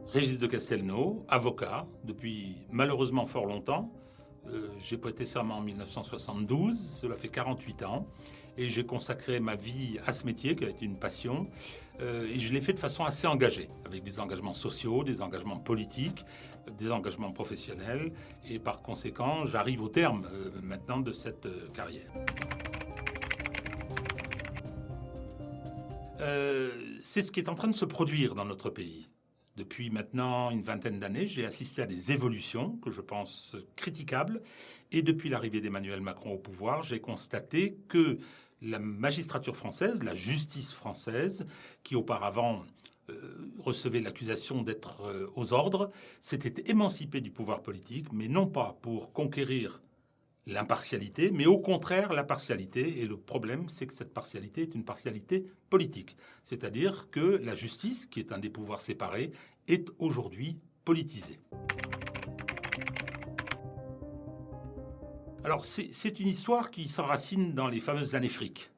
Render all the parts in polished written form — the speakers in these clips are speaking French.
Régis de Castelnau, avocat, depuis malheureusement fort longtemps. J'ai prêté serment en 1972, cela fait 48 ans, et j'ai consacré ma vie à ce métier qui a été une passion, et je l'ai fait de façon assez engagée, avec des engagements sociaux, des engagements politiques, des engagements professionnels, et par conséquent, j'arrive au terme maintenant de cette carrière. C'est ce qui est en train de se produire dans notre pays. Depuis maintenant une vingtaine d'années, j'ai assisté à des évolutions que je pense critiquables. Et depuis l'arrivée d'Emmanuel Macron au pouvoir, j'ai constaté que la magistrature française, la justice française, qui auparavant recevait l'accusation d'être aux ordres, s'était émancipée du pouvoir politique, mais non pas pour conquérir l'impartialité, mais au contraire la partialité. Et le problème, c'est que cette partialité est une partialité politique. C'est-à-dire que la justice, qui est un des pouvoirs séparés, est aujourd'hui politisée. Alors, c'est une histoire qui s'enracine dans les fameuses années fric.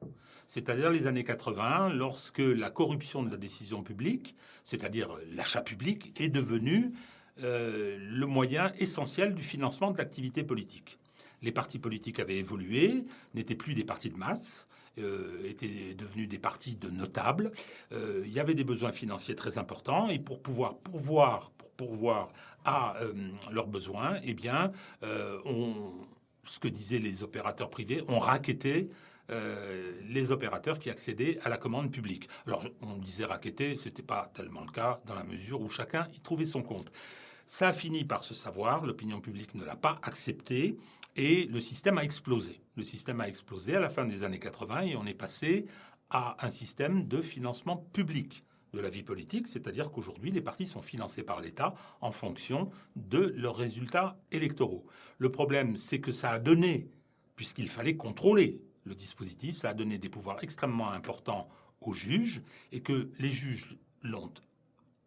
C'est-à-dire les années 80, lorsque la corruption de la décision publique, c'est-à-dire l'achat public, est devenue le moyen essentiel du financement de l'activité politique. Les partis politiques avaient évolué, n'étaient plus des partis de masse, étaient devenus des partis de notables. Il y avait des besoins financiers très importants et pour pouvoir pourvoir à leurs besoins, eh bien, ce que disaient les opérateurs privés, on rackettait les opérateurs qui accédaient à la commande publique. Alors, on disait racketter, ce n'était pas tellement le cas dans la mesure où chacun y trouvait son compte. Ça a fini par se savoir, l'opinion publique ne l'a pas accepté et le système a explosé. Le système a explosé à la fin des années 80 et on est passé à un système de financement public de la vie politique, c'est-à-dire qu'aujourd'hui, les partis sont financés par l'État en fonction de leurs résultats électoraux. Le problème, c'est que ça a donné, puisqu'il fallait contrôler le dispositif, ça a donné des pouvoirs extrêmement importants aux juges et que les juges l'ont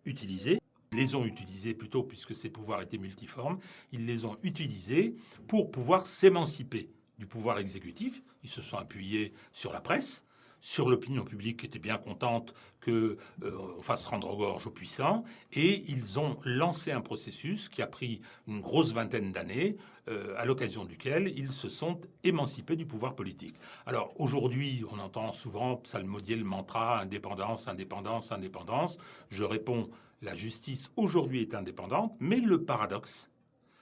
utilisé. Les ont utilisés plutôt, puisque ces pouvoirs étaient multiformes, ils les ont utilisés pour pouvoir s'émanciper du pouvoir exécutif. Ils se sont appuyés sur la presse, sur l'opinion publique qui était bien contente qu'on fasse rendre gorge aux puissants, et ils ont lancé un processus qui a pris une grosse vingtaine d'années, à l'occasion duquel ils se sont émancipés du pouvoir politique. Alors aujourd'hui, on entend souvent psalmodier le mantra « indépendance, indépendance, indépendance ». Je réponds « la justice aujourd'hui est indépendante », mais le paradoxe,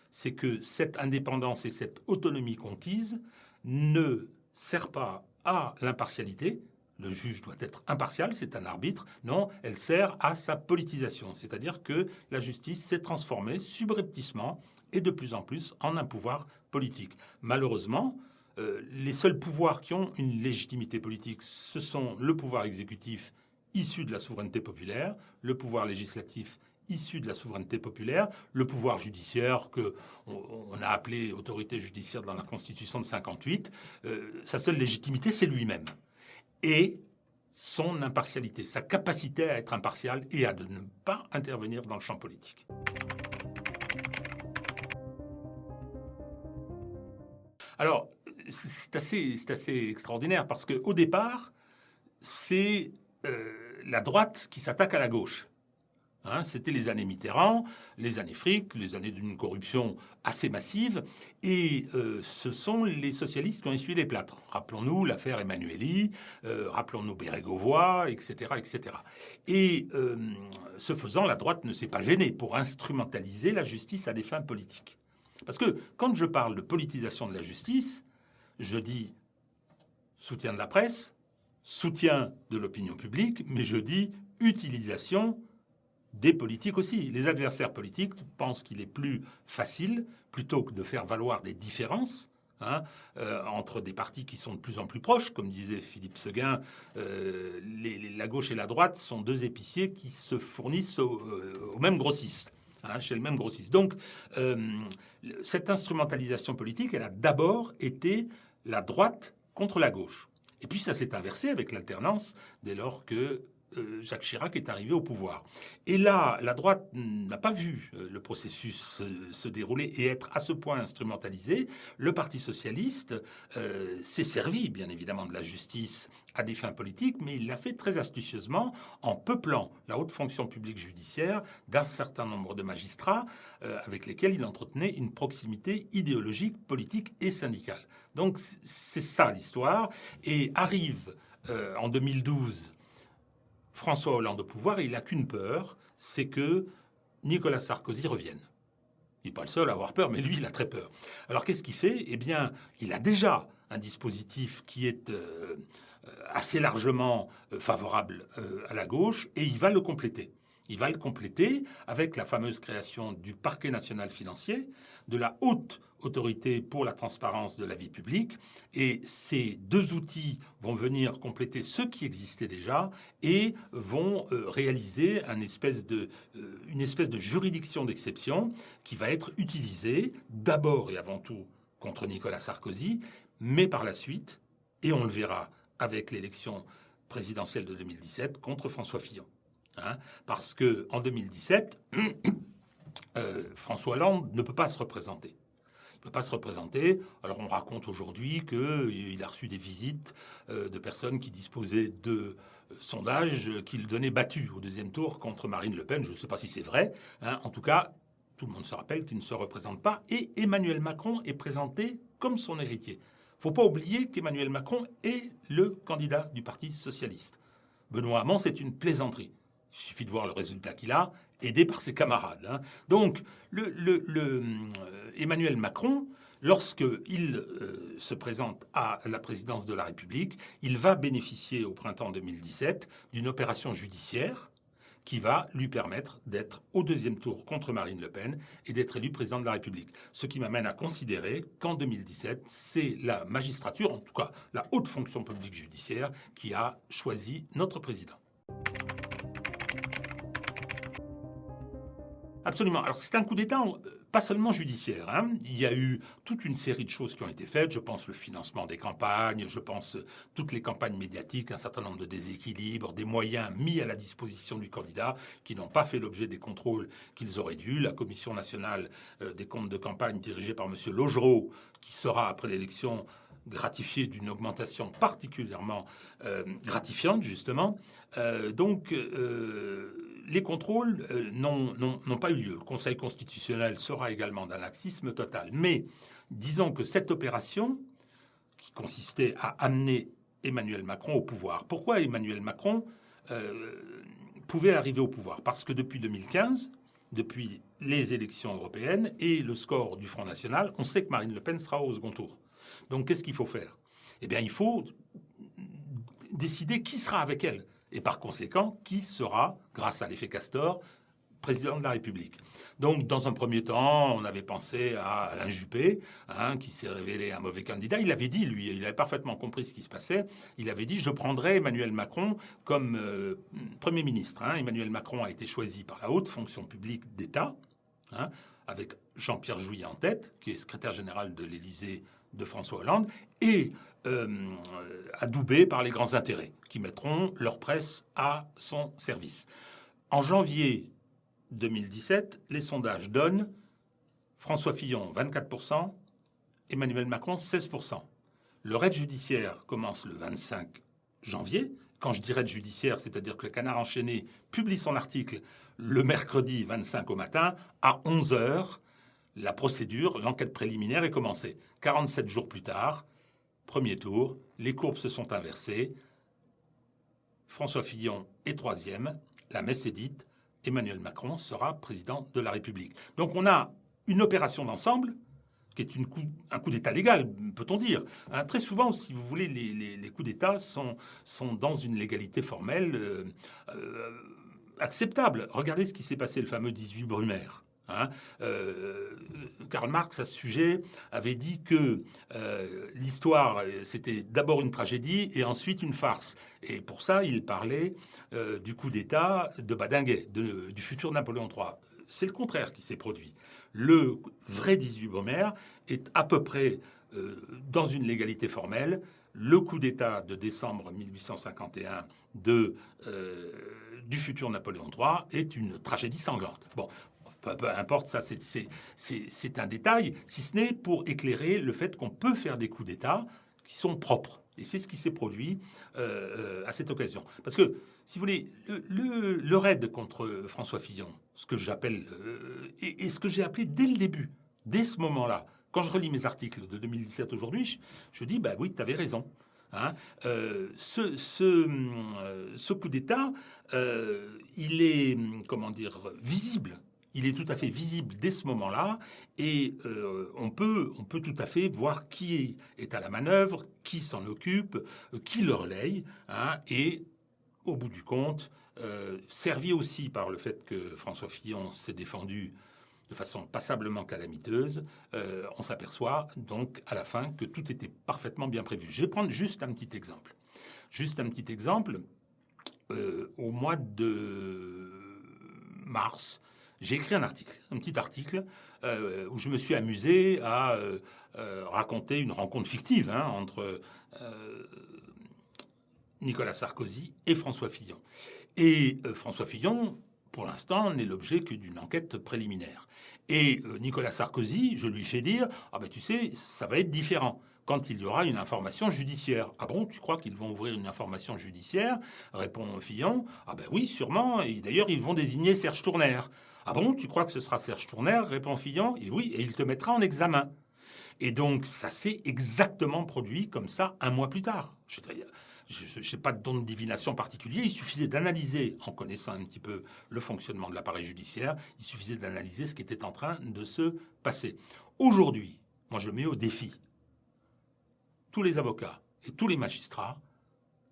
c'est que cette indépendance et cette autonomie conquise ne sert pas à l'impartialité. Le juge doit être impartial, c'est un arbitre. Non, elle sert à sa politisation. C'est-à-dire que la justice s'est transformée subrepticement et de plus en plus en un pouvoir politique. Malheureusement, les seuls pouvoirs qui ont une légitimité politique, ce sont le pouvoir exécutif issu de la souveraineté populaire, le pouvoir législatif issu de la souveraineté populaire, le pouvoir judiciaire qu'on a appelé autorité judiciaire dans la Constitution de 58, sa seule légitimité, c'est lui-même. Et son impartialité, sa capacité à être impartial et à ne pas intervenir dans le champ politique. Alors, c'est assez extraordinaire parce qu'au départ, c'est la droite qui s'attaque à la gauche. Hein, c'était les années Mitterrand, les années fric, les années d'une corruption assez massive, et ce sont les socialistes qui ont essuyé les plâtres. Rappelons-nous l'affaire Emmanuelli, rappelons-nous Bérégovoy, etc., etc. Et ce faisant, la droite ne s'est pas gênée pour instrumentaliser la justice à des fins politiques. Parce que quand je parle de politisation de la justice, je dis soutien de la presse, soutien de l'opinion publique, mais je dis utilisation des politiques aussi. Les adversaires politiques pensent qu'il est plus facile, plutôt que de faire valoir des différences entre des partis qui sont de plus en plus proches, comme disait Philippe Séguin, la gauche et la droite sont deux épiciers qui se fournissent au même grossiste, chez le même grossiste. Donc, cette instrumentalisation politique, elle a d'abord été la droite contre la gauche. Et puis ça s'est inversé avec l'alternance dès lors que Jacques Chirac est arrivé au pouvoir. Et là, la droite n'a pas vu le processus se dérouler et être à ce point instrumentalisé. Le Parti socialiste s'est servi, bien évidemment, de la justice à des fins politiques, mais il l'a fait très astucieusement en peuplant la haute fonction publique judiciaire d'un certain nombre de magistrats avec lesquels il entretenait une proximité idéologique, politique et syndicale. Donc c'est ça l'histoire. Et arrive en 2012... François Hollande au pouvoir, et il n'a qu'une peur, c'est que Nicolas Sarkozy revienne. Il n'est pas le seul à avoir peur, mais lui, il a très peur. Alors, qu'est-ce qu'il fait? Eh bien, il a déjà un dispositif qui est assez largement favorable à la gauche, et il va le compléter. Il va le compléter avec la fameuse création du parquet national financier, de la haute autorité pour la transparence de la vie publique. Et ces deux outils vont venir compléter ceux qui existaient déjà et vont réaliser une espèce de juridiction d'exception qui va être utilisée d'abord et avant tout contre Nicolas Sarkozy, mais par la suite, et on le verra avec l'élection présidentielle de 2017, contre François Fillon. Parce que en 2017, François Hollande ne peut pas se représenter. Il ne peut pas se représenter. Alors on raconte aujourd'hui qu'il a reçu des visites de personnes qui disposaient de sondages qu'il donnait battus au deuxième tour contre Marine Le Pen. Je ne sais pas si c'est vrai. En tout cas, tout le monde se rappelle qu'il ne se représente pas. Et Emmanuel Macron est présenté comme son héritier. Il ne faut pas oublier qu'Emmanuel Macron est le candidat du Parti socialiste. Benoît Hamon, c'est une plaisanterie. Il suffit de voir le résultat qu'il a, aidé par ses camarades. Donc, Emmanuel Macron, lorsqu'il se présente à la présidence de la République, il va bénéficier au printemps 2017 d'une opération judiciaire qui va lui permettre d'être au deuxième tour contre Marine Le Pen et d'être élu président de la République. Ce qui m'amène à considérer qu'en 2017, c'est la magistrature, en tout cas la haute fonction publique judiciaire, qui a choisi notre président. Absolument. Alors c'est un coup d'État, pas seulement judiciaire. Il y a eu toute une série de choses qui ont été faites. Je pense le financement des campagnes, je pense toutes les campagnes médiatiques, un certain nombre de déséquilibres, des moyens mis à la disposition du candidat qui n'ont pas fait l'objet des contrôles qu'ils auraient dû. La Commission nationale des comptes de campagne dirigée par M. Laugereau, qui sera après l'élection gratifié d'une augmentation particulièrement gratifiante, justement. Les contrôles n'ont pas eu lieu. Le Conseil constitutionnel sera également d'un laxisme total. Mais disons que cette opération, qui consistait à amener Emmanuel Macron au pouvoir, pourquoi Emmanuel Macron pouvait arriver au pouvoir? Parce que depuis 2015, depuis les élections européennes et le score du Front National, on sait que Marine Le Pen sera au second tour. Donc qu'est-ce qu'il faut faire? Eh bien, il faut décider qui sera avec elle. Et par conséquent, qui sera, grâce à l'effet Castor, président de la République. Donc, dans un premier temps, on avait pensé à Alain Juppé, qui s'est révélé un mauvais candidat. Il avait dit, lui, il avait parfaitement compris ce qui se passait. Il avait dit, je prendrai Emmanuel Macron comme Premier ministre. Emmanuel Macron a été choisi par la haute fonction publique d'État, avec Jean-Pierre Jouyet en tête, qui est secrétaire général de l'Élysée de François Hollande, et adoubé par les grands intérêts, qui mettront leur presse à son service. En janvier 2017, les sondages donnent François Fillon 24%, Emmanuel Macron 16%. Le raid judiciaire commence le 25 janvier. Quand je dis raid judiciaire, c'est-à-dire que le Canard enchaîné publie son article le mercredi 25 au matin, à 11h, la procédure, l'enquête préliminaire est commencée. 47 jours plus tard, premier tour, les courbes se sont inversées. François Fillon est troisième, la messe est dite, Emmanuel Macron sera président de la République. Donc on a une opération d'ensemble qui est un coup d'État légal, peut-on dire. Très souvent, si vous voulez, les coups d'État sont dans une légalité formelle acceptable. Regardez ce qui s'est passé, le fameux 18 Brumaire. Karl Marx, à ce sujet, avait dit que l'histoire, c'était d'abord une tragédie et ensuite une farce. Et pour ça, il parlait du coup d'État de Badinguet, du futur Napoléon III. C'est le contraire qui s'est produit. Le vrai 18 Brumaire est à peu près dans une légalité formelle, le coup d'État de décembre 1851 du futur Napoléon III est une tragédie sanglante. Bon, peu importe, ça c'est un détail, si ce n'est pour éclairer le fait qu'on peut faire des coups d'État qui sont propres. Et c'est ce qui s'est produit à cette occasion. Parce que, si vous voulez, le raid contre François Fillon, ce que j'appelle, et ce que j'ai appelé dès le début, dès ce moment-là, quand je relis mes articles de 2017 aujourd'hui, je dis, bah oui, tu avais raison. Hein, ce coup d'État, il est, comment dire, visible. Il est tout à fait visible dès ce moment-là, et on peut tout à fait voir qui est à la manœuvre, qui s'en occupe, qui le relaye, hein, et au bout du compte, servi aussi par le fait que François Fillon s'est défendu de façon passablement calamiteuse, on s'aperçoit donc à la fin que tout était parfaitement bien prévu. Je vais prendre juste un petit exemple. Au mois de mars, j'ai écrit un petit article, où je me suis amusé à raconter une rencontre fictive entre Nicolas Sarkozy et François Fillon. Et François Fillon, pour l'instant, n'est l'objet que d'une enquête préliminaire. Et Nicolas Sarkozy, je lui fais dire « Ah ben tu sais, ça va être différent quand il y aura une information judiciaire. » « Ah bon, tu crois qu'ils vont ouvrir une information judiciaire ?» répond Fillon. « Ah ben oui, sûrement. Et d'ailleurs, ils vont désigner Serge Tourner. »« Ah bon, tu crois que ce sera Serge Tourner ?» répond Fillon. « Et oui, et il te mettra en examen. » Et donc, ça s'est exactement produit comme ça un mois plus tard. Je n'ai pas de don de divination particulier. Il suffisait d'analyser, en connaissant un petit peu le fonctionnement de l'appareil judiciaire, il suffisait d'analyser ce qui était en train de se passer. Aujourd'hui, moi je mets au défi tous les avocats et tous les magistrats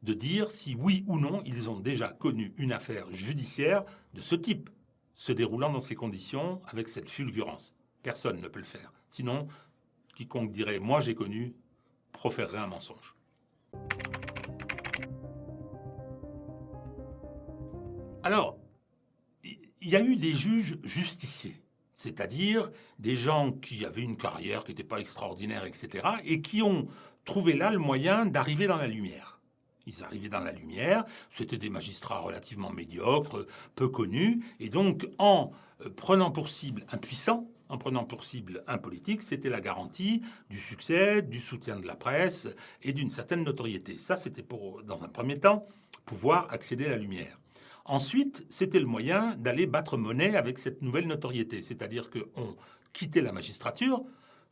de dire si oui ou non ils ont déjà connu une affaire judiciaire de ce type, se déroulant dans ces conditions, avec cette fulgurance. Personne ne peut le faire. Sinon, quiconque dirait « moi j'ai connu » proférerait un mensonge. Alors, il y a eu des juges justiciers, c'est-à-dire des gens qui avaient une carrière qui n'était pas extraordinaire, etc., et qui ont trouvé là le moyen d'arriver dans la lumière. Ils arrivaient dans la lumière, c'était des magistrats relativement médiocres, peu connus, et donc en prenant pour cible un puissant, en prenant pour cible un politique, c'était la garantie du succès, du soutien de la presse et d'une certaine notoriété. Ça, c'était pour, dans un premier temps, pouvoir accéder à la lumière. Ensuite, c'était le moyen d'aller battre monnaie avec cette nouvelle notoriété, c'est-à-dire qu'on quittait la magistrature,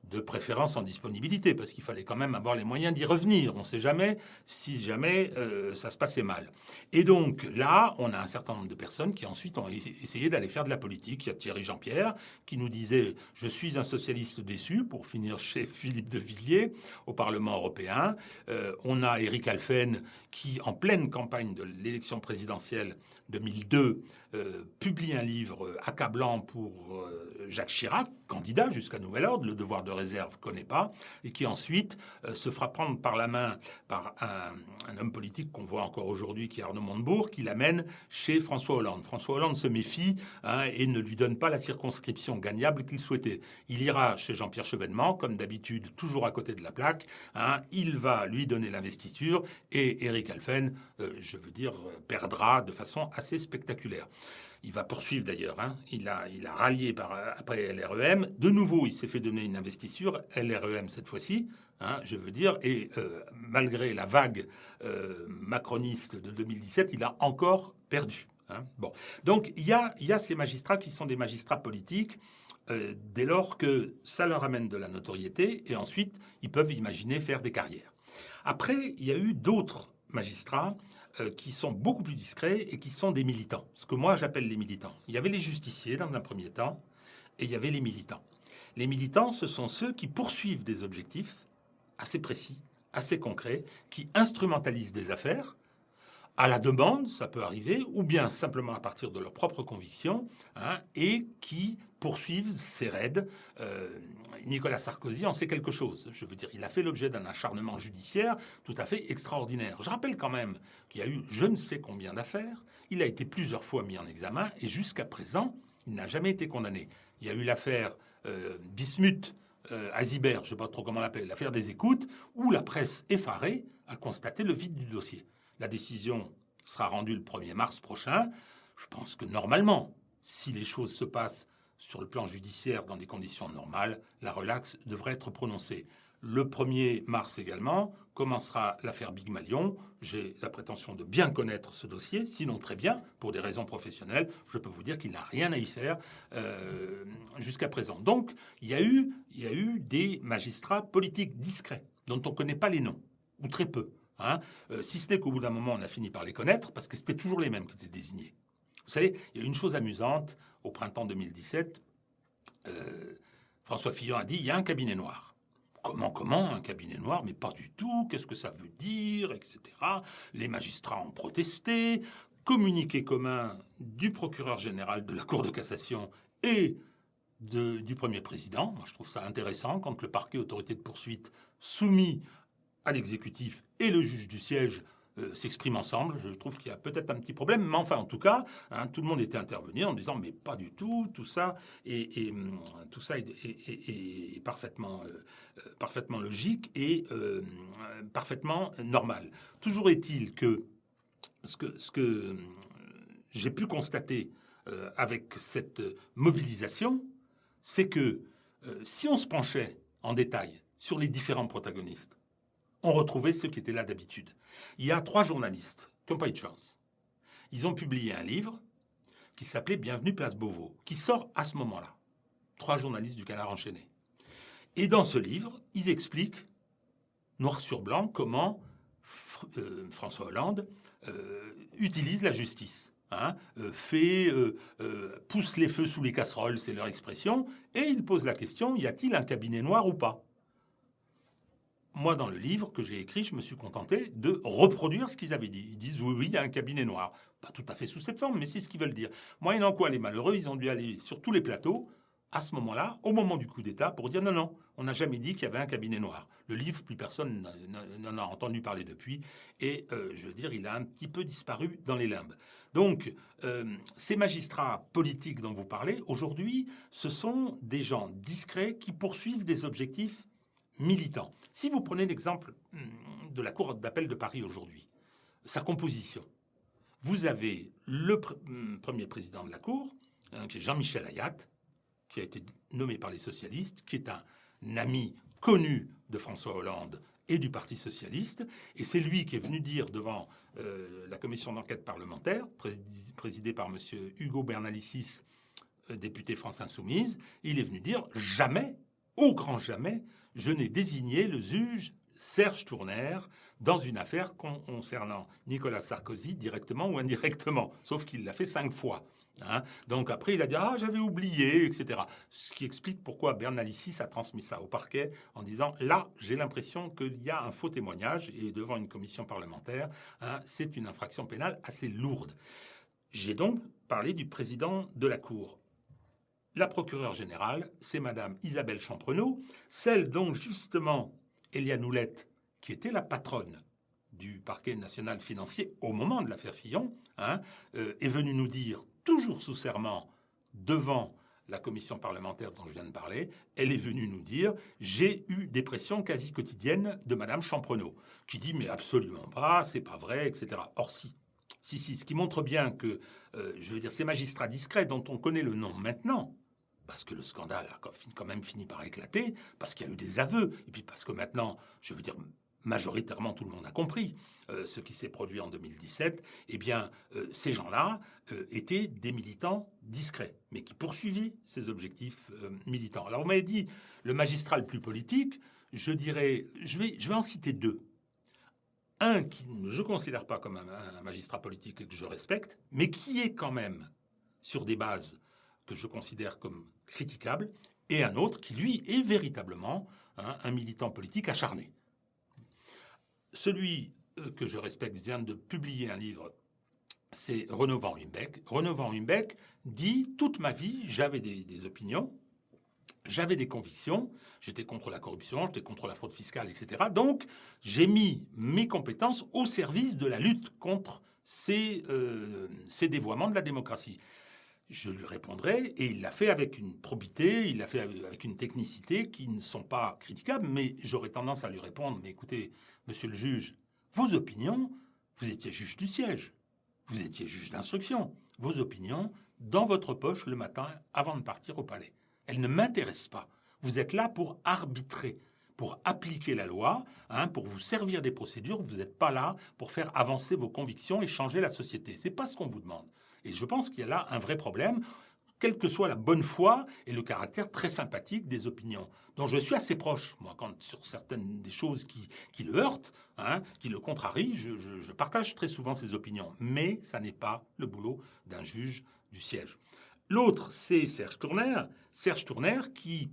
de préférence en disponibilité, parce qu'il fallait quand même avoir les moyens d'y revenir. On ne sait jamais si jamais ça se passait mal. Et donc là, on a un certain nombre de personnes qui ensuite ont essayé d'aller faire de la politique. Il y a Thierry Jean-Pierre qui nous disait « Je suis un socialiste déçu » pour finir chez Philippe de Villiers au Parlement européen. On a Éric Alphen qui, en pleine campagne de l'élection présidentielle 2002, publie un livre accablant pour Jacques Chirac, candidat jusqu'à nouvel ordre, le devoir de réserve connaît pas, et qui ensuite se fera prendre par la main par un homme politique qu'on voit encore aujourd'hui, qui est Arnaud Montebourg, qui l'amène chez François Hollande. François Hollande se méfie et ne lui donne pas la circonscription gagnable qu'il souhaitait. Il ira chez Jean-Pierre Chevènement, comme d'habitude, toujours à côté de la plaque. Il va lui donner l'investiture et Éric Alphen, perdra de façon assez spectaculaire. Il va poursuivre d'ailleurs. Il a rallié après LREM. De nouveau, il s'est fait donner une investiture, LREM cette fois-ci. Et malgré la vague macroniste de 2017, il a encore perdu. Bon. Donc, il y a ces magistrats qui sont des magistrats politiques dès lors que ça leur amène de la notoriété et ensuite, ils peuvent imaginer faire des carrières. Après, il y a eu d'autres magistrats qui sont beaucoup plus discrets et qui sont des militants. Ce que moi, j'appelle les militants. Il y avait les justiciers dans un premier temps et il y avait les militants. Les militants, ce sont ceux qui poursuivent des objectifs assez précis, assez concrets, qui instrumentalisent des affaires à la demande, ça peut arriver, ou bien simplement à partir de leurs propres convictions, et qui poursuivent ces raids. Nicolas Sarkozy en sait quelque chose. Je veux dire, il a fait l'objet d'un acharnement judiciaire tout à fait extraordinaire. Je rappelle quand même qu'il y a eu je ne sais combien d'affaires. Il a été plusieurs fois mis en examen et jusqu'à présent, il n'a jamais été condamné. Il y a eu l'affaire Bismuth, Azibert, je ne sais pas trop comment on l'appelle, l'affaire des écoutes, où la presse effarée à constater le vide du dossier. La décision sera rendue le 1er mars prochain. Je pense que normalement, si les choses se passent sur le plan judiciaire dans des conditions normales, la relaxe devrait être prononcée. Le 1er mars également commencera l'affaire Big Malion. J'ai la prétention de bien connaître ce dossier, sinon très bien, pour des raisons professionnelles. Je peux vous dire qu'il n'a rien à y faire jusqu'à présent. Donc, il y a eu des magistrats politiques discrets, dont on ne connaît pas les noms, ou très peu. Si ce n'est qu'au bout d'un moment, on a fini par les connaître, parce que c'était toujours les mêmes qui étaient désignés. Vous savez, il y a une chose amusante, au printemps 2017, François Fillon a dit, il y a un cabinet noir. Comment un cabinet noir? Mais pas du tout, qu'est-ce que ça veut dire, etc. Les magistrats ont protesté, communiqué commun du procureur général de la Cour de cassation et du Premier président. Moi, je trouve ça intéressant quand le parquet autorité de poursuite soumis à l'exécutif et le juge du siège s'expriment ensemble. Je trouve qu'il y a peut-être un petit problème, mais enfin, en tout cas, tout le monde était intervenu en disant mais pas du tout, tout ça est parfaitement logique et parfaitement normal. Toujours est-il que ce que j'ai pu constater avec cette mobilisation, c'est que si on se penchait en détail sur les différents protagonistes, on retrouvait ceux qui étaient là d'habitude. Il y a 3 journalistes qui n'ont pas eu de chance. Ils ont publié un livre qui s'appelait Bienvenue Place Beauvau, qui sort à ce moment-là. 3 journalistes du Canard enchaîné. Et dans ce livre, ils expliquent, noir sur blanc, comment François Hollande utilise la justice. Pousse les feux sous les casseroles, c'est leur expression, et ils posent la question, y a-t-il un cabinet noir ou pas? Moi, dans le livre que j'ai écrit, je me suis contenté de reproduire ce qu'ils avaient dit. Ils disent, oui, il y a un cabinet noir. Pas tout à fait sous cette forme, mais c'est ce qu'ils veulent dire. Moyennant quoi, les malheureux, ils ont dû aller sur tous les plateaux, à ce moment-là, au moment du coup d'État, pour dire, non, on n'a jamais dit qu'il y avait un cabinet noir. Le livre, plus personne n'en a entendu parler depuis. Et, je veux dire, il a un petit peu disparu dans les limbes. Donc, ces magistrats politiques dont vous parlez, aujourd'hui, ce sont des gens discrets qui poursuivent des objectifs militants. Si vous prenez l'exemple de la Cour d'appel de Paris aujourd'hui, sa composition, vous avez le premier président de la Cour, qui est Jean-Michel Ayat, qui a été nommé par les socialistes, qui est un ami connu de François Hollande et du Parti socialiste, et c'est lui qui est venu dire devant la commission d'enquête parlementaire, présidée par M. Hugo Bernalicis, député France Insoumise, il est venu dire « Jamais, au grand jamais, je n'ai désigné le juge Serge Tourner dans une affaire concernant Nicolas Sarkozy directement ou indirectement, sauf qu'il l'a fait 5 fois. » Donc après, il a dit « Ah, j'avais oublié, etc. » Ce qui explique pourquoi Bernalicis a transmis ça au parquet en disant « Là, j'ai l'impression qu'il y a un faux témoignage et devant une commission parlementaire, c'est une infraction pénale assez lourde. » J'ai donc parlé du président de la Cour. La procureure générale, c'est Madame Isabelle Champrenault, celle dont justement Éliane Houlette, qui était la patronne du parquet national financier au moment de l'affaire Fillon, est venue nous dire, toujours sous serment, devant la commission parlementaire dont je viens de parler, elle est venue nous dire « J'ai eu des pressions quasi quotidiennes de Madame Champrenault », qui dit « Mais absolument pas, c'est pas vrai, etc. » Or si, ce qui montre bien que, je veux dire, ces magistrats discrets dont on connaît le nom maintenant, parce que le scandale a quand même fini par éclater, parce qu'il y a eu des aveux, et puis parce que maintenant, je veux dire, majoritairement tout le monde a compris ce qui s'est produit en 2017, eh bien, ces gens-là étaient des militants discrets, mais qui poursuivaient ces objectifs militants. Alors, vous m'avez dit, le magistrat le plus politique, je dirais, je vais en citer 2. Un qui je ne considère pas comme un magistrat politique et que je respecte, mais qui est quand même sur des bases que je considère comme critiquables, et un autre qui, lui, est véritablement un militant politique acharné. Celui que je respecte vient de publier un livre, c'est Renaud Van Ruymbeck. Renaud Van Ruymbeck dit « Toute ma vie, j'avais des opinions, j'avais des convictions, j'étais contre la corruption, j'étais contre la fraude fiscale, etc. Donc, j'ai mis mes compétences au service de la lutte contre ces dévoiements de la démocratie. » Je lui répondrai, et il l'a fait avec une probité, il l'a fait avec une technicité qui ne sont pas critiquables, mais j'aurais tendance à lui répondre, mais écoutez, monsieur le juge, Vos opinions, vous étiez juge du siège, vous étiez juge d'instruction. Vos opinions, dans votre poche le matin avant de partir au palais. Elles ne m'intéressent pas. Vous êtes là pour arbitrer, pour appliquer la loi, pour vous servir des procédures. Vous n'êtes pas là pour faire avancer vos convictions et changer la société. Ce n'est pas ce qu'on vous demande. Et je pense qu'il y a là un vrai problème, quelle que soit la bonne foi et le caractère très sympathique des opinions, dont je suis assez proche. Moi, quand sur certaines des choses qui le heurtent, qui le contrarient, je partage très souvent ces opinions. Mais ça n'est pas le boulot d'un juge du siège. L'autre, c'est Serge Tournaire. Serge Tournaire qui,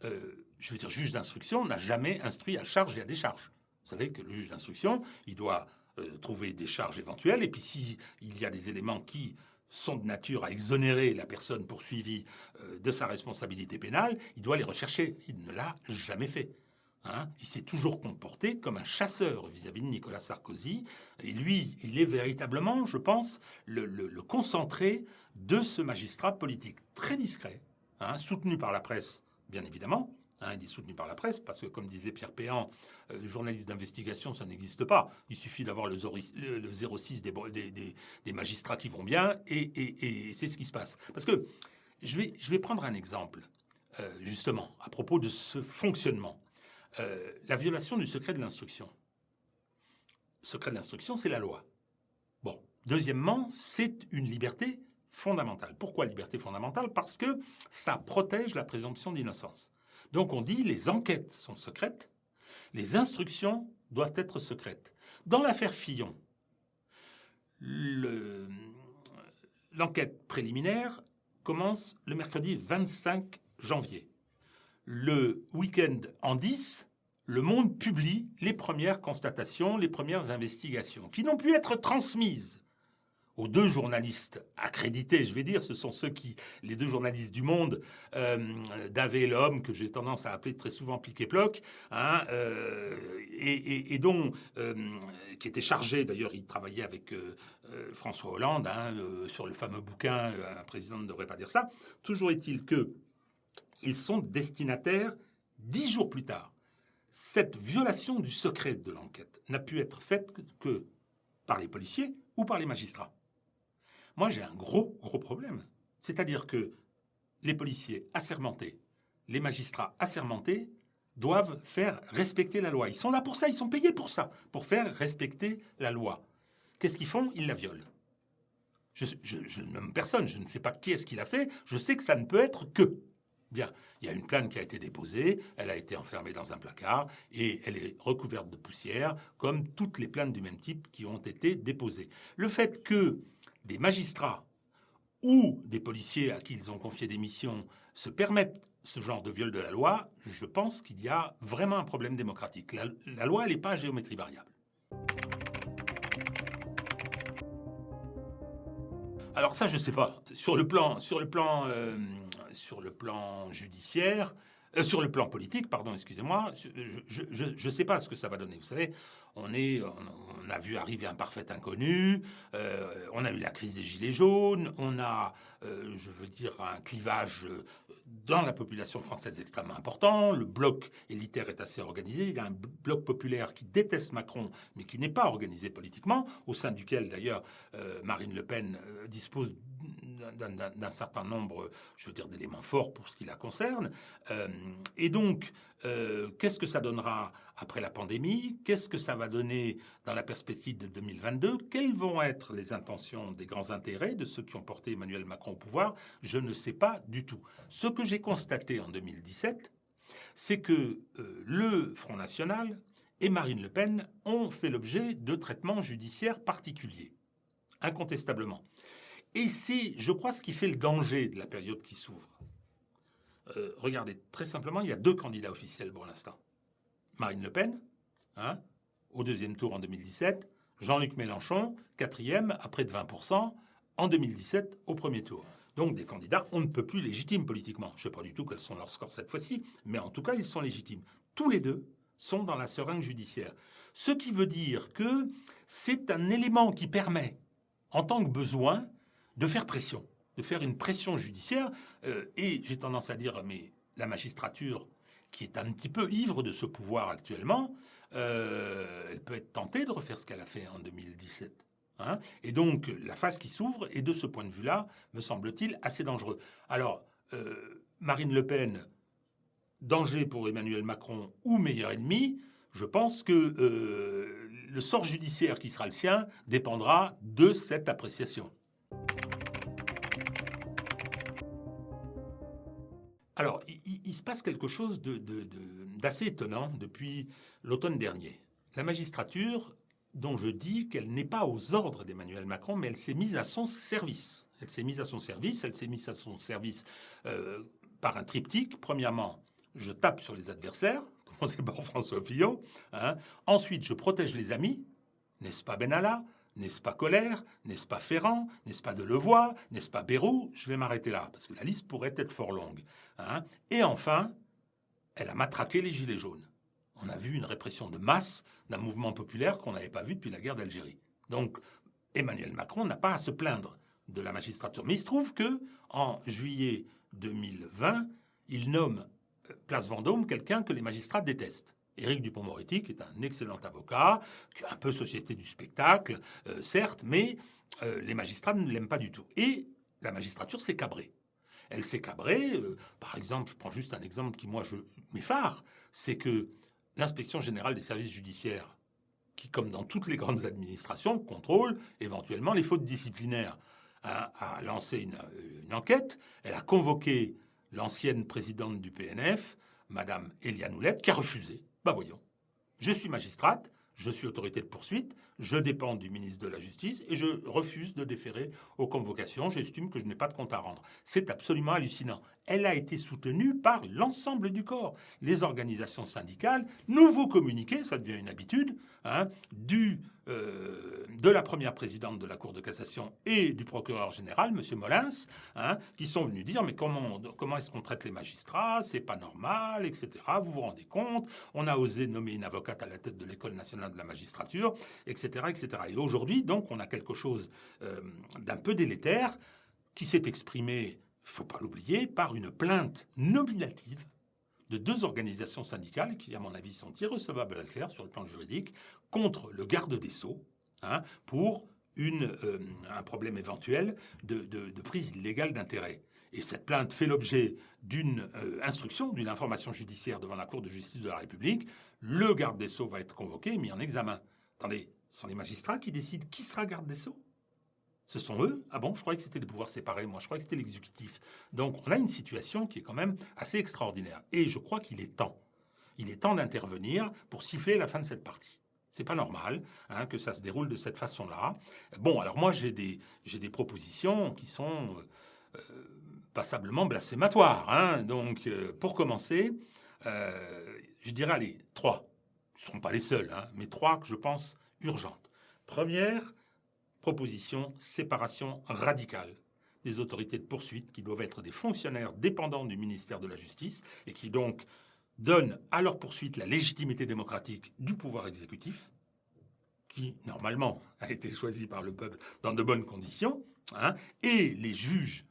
je veux dire, juge d'instruction, n'a jamais instruit à charge et à décharge. Vous savez que le juge d'instruction, il doit trouver des charges éventuelles, et puis s'il y a des éléments qui sont de nature à exonérer la personne poursuivie de sa responsabilité pénale, il doit les rechercher. Il ne l'a jamais fait. Il s'est toujours comporté comme un chasseur vis-à-vis de Nicolas Sarkozy. Et lui, il est véritablement, je pense, le concentré de ce magistrat politique très discret, soutenu par la presse, bien évidemment. Il est soutenu par la presse parce que, comme disait Pierre Péan, journaliste d'investigation, ça n'existe pas. Il suffit d'avoir le 06 des magistrats qui vont bien et c'est ce qui se passe. Parce que je vais prendre un exemple, justement, à propos de ce fonctionnement. La violation du secret de l'instruction. Le secret de l'instruction, c'est la loi. Bon. Deuxièmement, c'est une liberté fondamentale. Pourquoi liberté fondamentale? Parce que ça protège la présomption d'innocence. Donc on dit les enquêtes sont secrètes, les instructions doivent être secrètes. Dans l'affaire Fillon, l'enquête préliminaire commence le mercredi 25 janvier. Le week-end en 10, Le Monde publie les premières constatations, les premières investigations, qui n'ont pu être transmises aux deux journalistes accrédités, je vais dire, ce sont les deux journalistes du Monde, Davé et l'Homme, que j'ai tendance à appeler très souvent Piquet-Ploc, et dont, qui était chargé, d'ailleurs, il travaillait avec François Hollande, sur le fameux bouquin, un président ne devrait pas dire ça. Toujours est-il qu'ils sont destinataires 10 jours plus tard. Cette violation du secret de l'enquête n'a pu être faite que par les policiers ou par les magistrats. Moi, j'ai un gros problème. C'est-à-dire que les policiers assermentés, les magistrats assermentés doivent faire respecter la loi. Ils sont là pour ça, ils sont payés pour ça, pour faire respecter la loi. Qu'est-ce qu'ils font? Ils la violent. Je nomme personne, je ne sais pas qui est-ce qui l'a fait, je sais que ça ne peut être que. Bien, il y a une plainte qui a été déposée, elle a été enfermée dans un placard et elle est recouverte de poussière, comme toutes les plaintes du même type qui ont été déposées. Le fait que des magistrats ou des policiers à qui ils ont confié des missions se permettent ce genre de viol de la loi, je pense qu'il y a vraiment un problème démocratique. La loi, elle n'est pas à géométrie variable. Alors ça, je ne sais pas. Sur le plan judiciaire, sur le plan politique, pardon, excusez-moi, je ne sais pas ce que ça va donner. Vous savez, on a vu arriver un parfait inconnu, on a eu la crise des Gilets jaunes, on a, je veux dire, un clivage dans la population française extrêmement important. Le bloc élitaire est assez organisé. Il y a un bloc populaire qui déteste Macron, mais qui n'est pas organisé politiquement, au sein duquel, d'ailleurs, Marine Le Pen dispose d'un certain nombre, je veux dire, d'éléments forts pour ce qui la concerne. Et donc, qu'est-ce que ça donnera après la pandémie? Qu'est-ce que ça va donner dans la perspective de 2022? Quelles vont être les intentions des grands intérêts de ceux qui ont porté Emmanuel Macron au pouvoir? Je ne sais pas du tout. Ce que j'ai constaté en 2017, c'est que le Front National et Marine Le Pen ont fait l'objet de traitements judiciaires particuliers, incontestablement. Et c'est, je crois, ce qui fait le danger de la période qui s'ouvre. Regardez, très simplement, il y a 2 candidats officiels pour l'instant. Marine Le Pen, au 2e tour en 2017, Jean-Luc Mélenchon, 4e, à près de 20%, en 2017, au 1er tour. Donc des candidats, on ne peut plus légitimes politiquement. Je ne sais pas du tout quels sont leurs scores cette fois-ci, mais en tout cas, ils sont légitimes. Tous les deux sont dans la seringue judiciaire. Ce qui veut dire que c'est un élément qui permet, en tant que besoin, de faire pression, de faire une pression judiciaire. Et j'ai tendance à dire, mais la magistrature, qui est un petit peu ivre de ce pouvoir actuellement, elle peut être tentée de refaire ce qu'elle a fait en 2017. Hein. Et donc, la phase qui s'ouvre est de ce point de vue-là, me semble-t-il, assez dangereux. Alors, Marine Le Pen, danger pour Emmanuel Macron ou meilleur ennemi, je pense que le sort judiciaire qui sera le sien dépendra de cette appréciation. Alors, il se passe quelque chose d'assez étonnant depuis l'automne dernier. La magistrature, dont je dis qu'elle n'est pas aux ordres d'Emmanuel Macron, mais elle s'est mise à son service. Elle s'est mise à son service par un triptyque. Premièrement, je tape sur les adversaires, commencez par François Fillon. Hein. Ensuite, je protège les amis, n'est-ce pas Benalla ? N'est-ce pas Colère? N'est-ce pas Ferrand? N'est-ce pas Delevoye? N'est-ce pas Bayrou? Je vais m'arrêter là, parce que la liste pourrait être fort longue. Hein. Et enfin, elle a matraqué les Gilets jaunes. On a vu une répression de masse d'un mouvement populaire qu'on n'avait pas vu depuis la guerre d'Algérie. Donc, Emmanuel Macron n'a pas à se plaindre de la magistrature. Mais il se trouve que en juillet 2020, il nomme Place Vendôme quelqu'un que les magistrats détestent. Éric Dupond-Moretti, qui est un excellent avocat, qui est un peu société du spectacle, certes, mais les magistrats ne l'aiment pas du tout. Et la magistrature s'est cabrée. Elle s'est cabrée, par exemple, je prends juste un exemple qui, moi, m'effare, c'est que l'inspection générale des services judiciaires, qui, comme dans toutes les grandes administrations, contrôle éventuellement les fautes disciplinaires, a lancé une enquête. Elle a convoqué l'ancienne présidente du PNF, Madame Eliane Houlette, qui a refusé. Ben voyons, je suis magistrate, je suis autorité de poursuite, je dépends du ministre de la Justice et je refuse de déférer aux convocations. J'estime que je n'ai pas de compte à rendre. C'est absolument hallucinant. Elle a été soutenue par l'ensemble du corps. Les organisations syndicales, nouveau communiqué, ça devient une habitude, hein, de la première présidente de la Cour de cassation et du procureur général, M. Molins, hein, qui sont venus dire mais comment est-ce qu'on traite les magistrats? C'est pas normal, etc. Vous vous rendez compte? On a osé nommer une avocate à la tête de l'École nationale de la magistrature, etc., etc. Et aujourd'hui, donc, on a quelque chose d'un peu délétère qui s'est exprimé, il ne faut pas l'oublier, par une plainte nominative de 2 organisations syndicales qui, à mon avis, sont irrecevables à le faire sur le plan juridique, contre le garde des Sceaux, hein, pour un problème éventuel de prise illégale d'intérêt. Et cette plainte fait l'objet d'une instruction, d'une information judiciaire devant la Cour de justice de la République. Le garde des Sceaux va être convoqué et mis en examen. Attendez, ce sont les magistrats qui décident qui sera garde des Sceaux? Ce sont eux? Ah bon, je croyais que c'était des pouvoirs séparés, moi. Je croyais que c'était l'exécutif. Donc, on a une situation qui est quand même assez extraordinaire. Et je crois qu'il est temps. Il est temps d'intervenir pour siffler la fin de cette partie. C'est pas normal, hein, que ça se déroule de cette façon-là. Bon, alors moi, j'ai des propositions qui sont passablement blasphématoires. Hein. Donc, pour commencer, je dirais, allez, 3. Ce ne seront pas les seuls, hein, mais 3 que je pense urgentes. Première proposition, séparation radicale des autorités de poursuite qui doivent être des fonctionnaires dépendants du ministère de la Justice et qui donc donnent à leur poursuite la légitimité démocratique du pouvoir exécutif qui, normalement, a été choisi par le peuple dans de bonnes conditions, hein, et les juges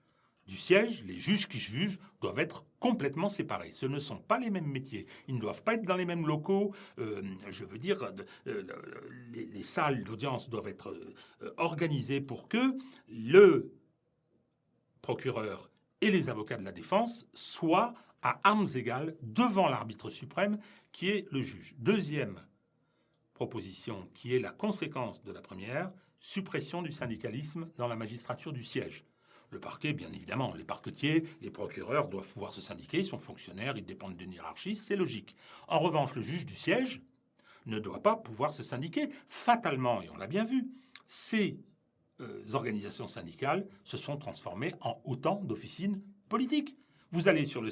du siège, les juges qui jugent, doivent être complètement séparés. Ce ne sont pas les mêmes métiers. Ils ne doivent pas être dans les mêmes locaux. Je veux dire, les salles d'audience doivent être organisées pour que le procureur et les avocats de la défense soient à armes égales devant l'arbitre suprême qui est le juge. Deuxième proposition, qui est la conséquence de la première, suppression du syndicalisme dans la magistrature du siège. Le parquet, bien évidemment, les parquetiers, les procureurs doivent pouvoir se syndiquer, ils sont fonctionnaires, ils dépendent d'une hiérarchie, c'est logique. En revanche, le juge du siège ne doit pas pouvoir se syndiquer. Fatalement, et on l'a bien vu, ces organisations syndicales se sont transformées en autant d'officines politiques. Vous allez sur le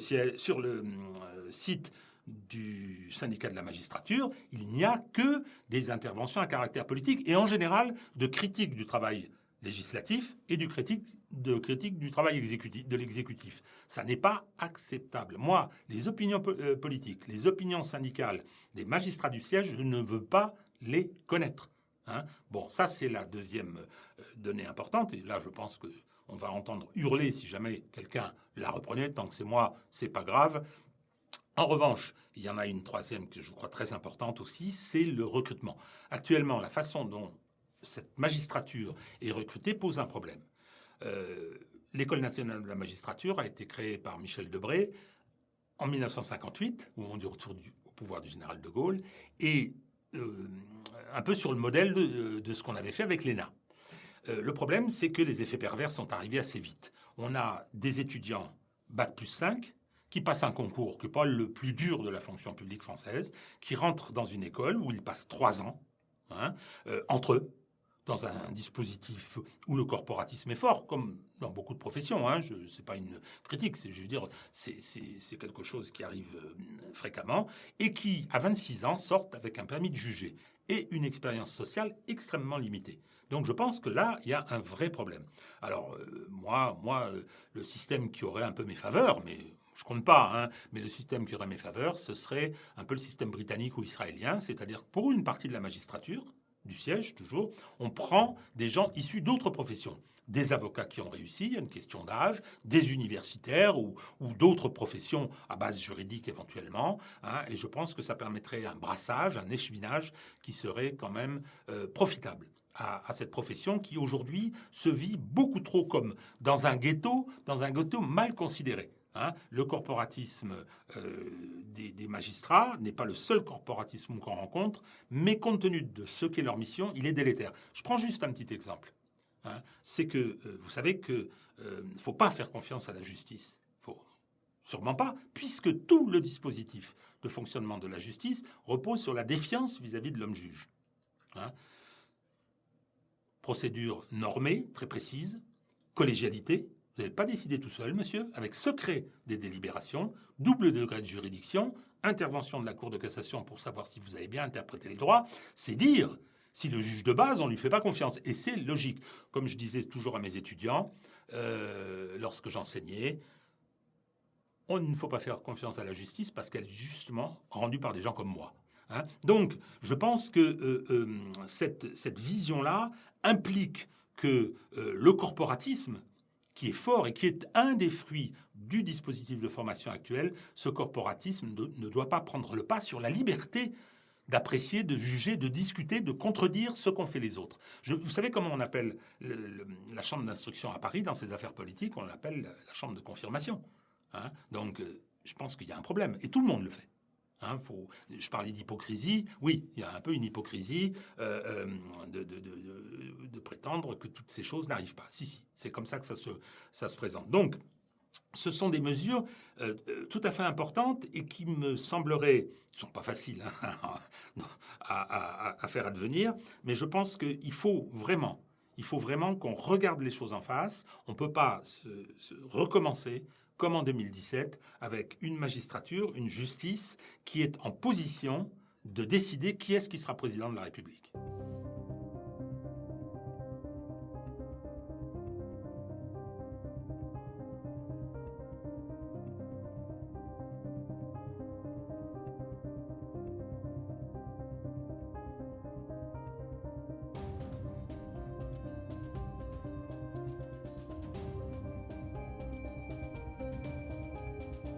site du syndicat de la magistrature, il n'y a que des interventions à caractère politique et en général de critique du travail législatif et de critique du travail de l'exécutif. Ça n'est pas acceptable. Moi, les opinions politiques, les opinions syndicales des magistrats du siège, je ne veux pas les connaître. Hein. Bon, ça c'est la deuxième donnée importante. Et là, je pense qu'on va entendre hurler si jamais quelqu'un la reprenait. Tant que c'est moi, c'est pas grave. En revanche, il y en a une troisième que je crois très importante aussi, c'est le recrutement. Actuellement, la façon dont cette magistrature est recrutée pose un problème. L'École nationale de la magistrature a été créée par Michel Debré en 1958, au moment du retour au pouvoir du général de Gaulle, et un peu sur le modèle de ce qu'on avait fait avec l'ENA. Le problème, c'est que les effets pervers sont arrivés assez vite. On a des étudiants Bac+5 qui passent un concours, qui n'est pas le plus dur de la fonction publique française, qui rentrent dans une école où ils passent 3 ans, entre eux, dans un dispositif où le corporatisme est fort, comme dans beaucoup de professions. Ce n'est pas une critique, je veux dire, c'est quelque chose qui arrive fréquemment, et qui, à 26 ans, sortent avec un permis de juger et une expérience sociale extrêmement limitée. Donc je pense que là, il y a un vrai problème. Alors, le système qui aurait un peu mes faveurs, mais je compte pas, mais le système qui aurait mes faveurs, ce serait un peu le système britannique ou israélien, c'est-à-dire pour une partie de la magistrature, du siège toujours, on prend des gens issus d'autres professions. Des avocats qui ont réussi, il y a une question d'âge, des universitaires ou d'autres professions à base juridique éventuellement. Et je pense que ça permettrait un brassage, un échevinage qui serait quand même profitable à cette profession qui aujourd'hui se vit beaucoup trop comme dans un ghetto mal considéré. Le corporatisme des magistrats n'est pas le seul corporatisme qu'on rencontre, mais compte tenu de ce qu'est leur mission, il est délétère. Je prends juste un petit exemple. C'est que vous savez qu'il ne faut pas faire confiance à la justice. Sûrement pas, puisque tout le dispositif de fonctionnement de la justice repose sur la défiance vis-à-vis de l'homme juge. Procédure normée, très précise, collégialité. Vous n'avez pas décidé tout seul, monsieur, avec secret des délibérations, double degré de juridiction, intervention de la Cour de cassation pour savoir si vous avez bien interprété le droit. C'est dire si le juge de base, on ne lui fait pas confiance. Et c'est logique. Comme je disais toujours à mes étudiants, lorsque j'enseignais, on ne faut pas faire confiance à la justice parce qu'elle est justement rendue par des gens comme moi. Donc, je pense que cette vision-là implique que le corporatisme, qui est fort et qui est un des fruits du dispositif de formation actuel, ce corporatisme ne doit pas prendre le pas sur la liberté d'apprécier, de juger, de discuter, de contredire ce qu'ont fait les autres. Vous savez comment on appelle la chambre d'instruction à Paris dans ces affaires politiques? On l'appelle la chambre de confirmation. Donc, je pense qu'il y a un problème. Et tout le monde le fait. Je parlais d'hypocrisie. Oui, il y a un peu une hypocrisie de prétendre que toutes ces choses n'arrivent pas. Si, c'est comme ça que ça se présente. Donc, ce sont des mesures tout à fait importantes et qui me sembleraient, ne sont pas faciles à faire advenir, mais je pense qu'il faut vraiment qu'on regarde les choses en face. On ne peut pas se recommencer comme en 2017, avec une magistrature, une justice qui est en position de décider qui est-ce qui sera président de la République.